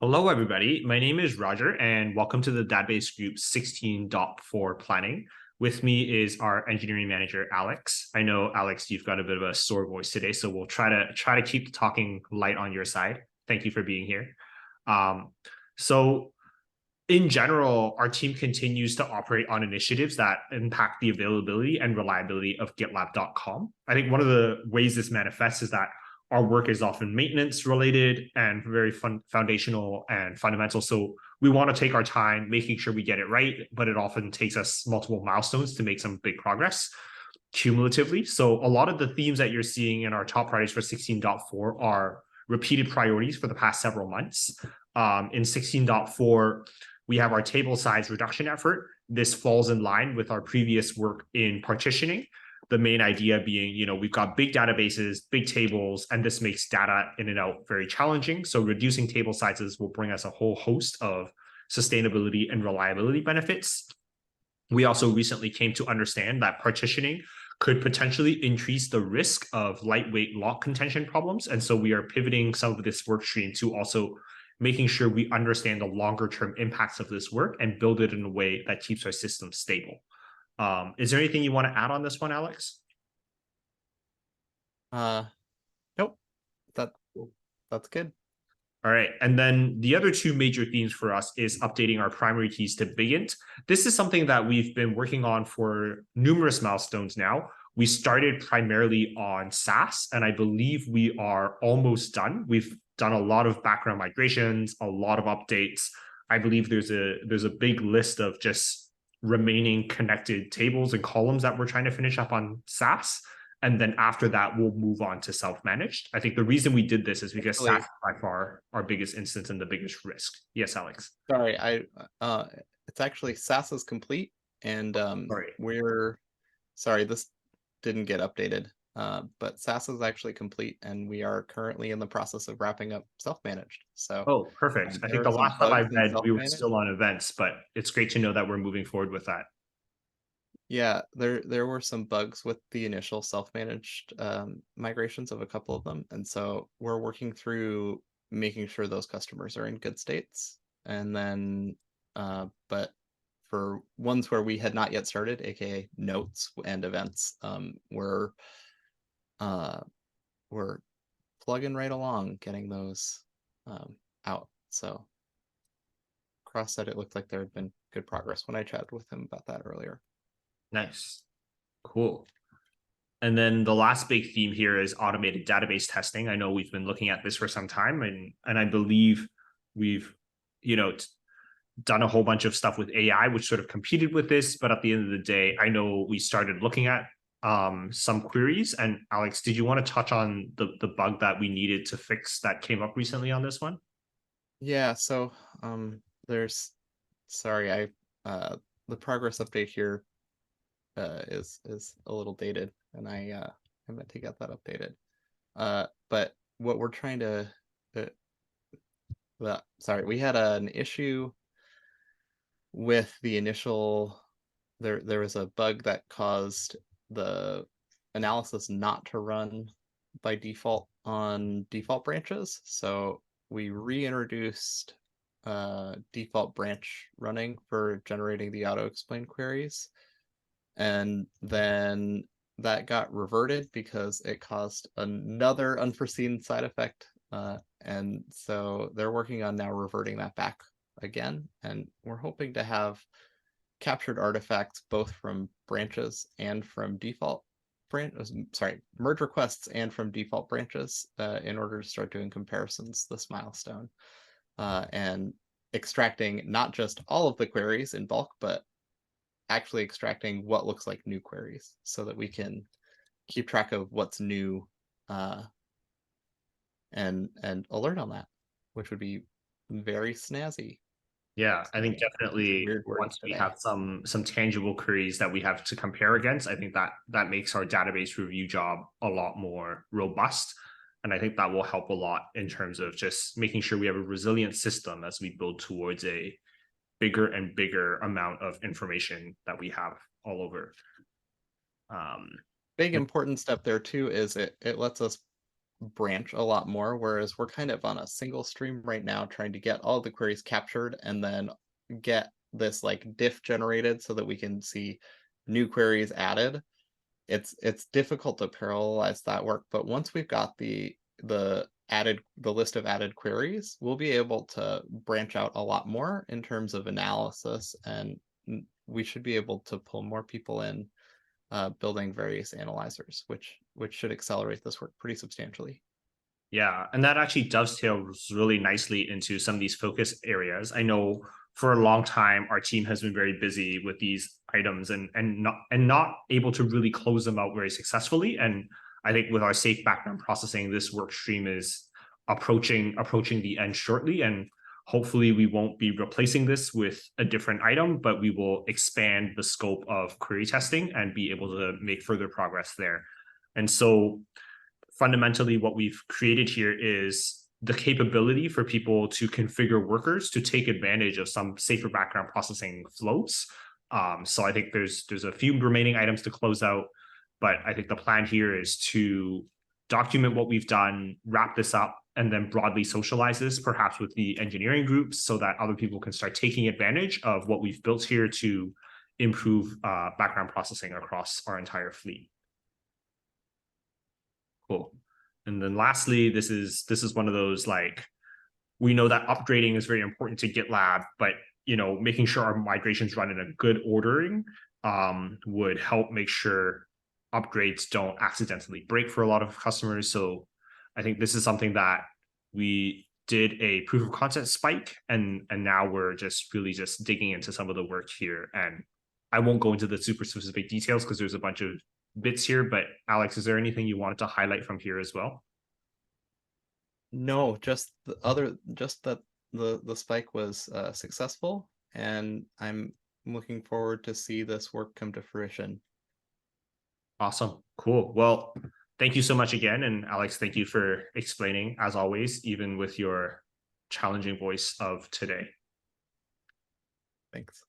Hello, everybody. My name is Roger, and welcome to the Database Group 16.4 planning. With me is our engineering manager, Alex. I know, Alex, you've got a bit of a sore voice today, so we'll try to keep the talking light on your side. Thank you for being here. So in general, our team continues to operate on initiatives that impact the availability and reliability of GitLab.com. I think one of the ways this manifests is that our work is often maintenance related and very foundational and fundamental. So we want to take our time making sure we get it right, but it often takes us multiple milestones to make some big progress cumulatively. So a lot of the themes that you're seeing in our top priorities for 16.4 are repeated priorities for the past several months. In 16.4, we have our table size reduction effort. This falls in line with our previous work in partitioning. The main idea being, we've got big databases, big tables, and this makes data in and out very challenging. So reducing table sizes will bring us a whole host of sustainability and reliability benefits. We also recently came to understand that partitioning could potentially increase the risk of lightweight lock contention problems. And so we are pivoting some of this work stream to also making sure we understand the longer term impacts of this work and build it in a way that keeps our system stable. Is there anything you want to add on this one, Alex? Nope. That's good. All right. And then the other two major themes for us is updating our primary keys to Bigint. This is something that we've been working on for numerous milestones now. We started primarily on SaaS, and I believe we are almost done. We've done a lot of background migrations, a lot of updates. I believe there's a big list of just remaining connected tables and columns that we're trying to finish up on SaaS. And then after that, we'll move on to self-managed. I think the reason we did this is because SaaS is by far our biggest instance and the biggest risk. Yes, Alex. Sorry, it's actually SaaS is complete, and sorry, this didn't get updated. But SaaS is actually complete, and we are currently in the process of wrapping up self-managed. So, perfect. I think there the are some last time I bugs in read, we were self-managed. still on events, but it's great to know that we're moving forward with that. Yeah, there were some bugs with the initial self-managed migrations of a couple of them, and so we're working through making sure those customers are in good states. And then, but for ones where we had not yet started, aka notes and events, uh, we're plugging right along, getting those out. So Cross said it looked like there had been good progress when I chatted with him about that earlier. Nice. Cool. And then the last big theme here is automated database testing. I know we've been looking at this for some time, and I believe we've, done a whole bunch of stuff with AI, which sort of competed with this. But at the end of the day, I know we started looking at some queries. And Alex, did you want to touch on the bug that we needed to fix that came up recently on this one? Yeah, so there's sorry, the progress update here is a little dated, and I meant to get that updated. But what we're trying to sorry, we had an issue with the initial there was a bug that caused the analysis not to run by default on default branches. So we reintroduced default branch running for generating the auto explain queries. And then that got reverted because it caused another unforeseen side effect. And so they're working on now reverting that back again. And we're hoping to have captured artifacts both from branches and from default merge requests and from default branches in order to start doing comparisons this milestone. And extracting not just all of the queries in bulk, but actually extracting what looks like new queries so that we can keep track of what's new and alert on that, which would be very snazzy. Yeah, I think definitely once we have some tangible queries that we have to compare against, I think that makes our database review job a lot more robust. And I think that will help a lot in terms of just making sure we have a resilient system as we build towards a bigger and bigger amount of information that we have all over. Big important step there too is it lets us branch a lot more, whereas we're kind of on a single stream right now trying to get all the queries captured and then get this like diff generated so that we can see new queries added. It's difficult to parallelize that work, but once we've got the list of added queries, we'll be able to branch out a lot more in terms of analysis, and we should be able to pull more people in, building various analyzers, which should accelerate this work pretty substantially. Yeah, and that actually dovetails really nicely into some of these focus areas. I know for a long time our team has been very busy with these items and not able to really close them out very successfully. And I think with our safe background processing, this work stream is approaching the end shortly. And hopefully we won't be replacing this with a different item, but we will expand the scope of query testing and be able to make further progress there. And so fundamentally what we've created here is the capability for people to configure workers to take advantage of some safer background processing flows. So I think there's a few remaining items to close out, but I think the plan here is to document what we've done, wrap this up, and then broadly socialize this, perhaps with the engineering groups, so that other people can start taking advantage of what we've built here to improve background processing across our entire fleet. Cool. And then lastly, this is one of those, like, we know that upgrading is very important to GitLab, but making sure our migrations run in a good ordering would help make sure upgrades don't accidentally break for a lot of customers. So I think this is something that we did a proof of concept spike, and now we're just really just digging into some of the work here. And I won't go into the super specific details because there's a bunch of bits here, but Alex, is there anything you wanted to highlight from here as well? No, just that the spike was successful, and I'm looking forward to see this work come to fruition. Awesome. Cool. Well, thank you so much again. And Alex, thank you for explaining, as always, even with your challenging voice of today. Thanks.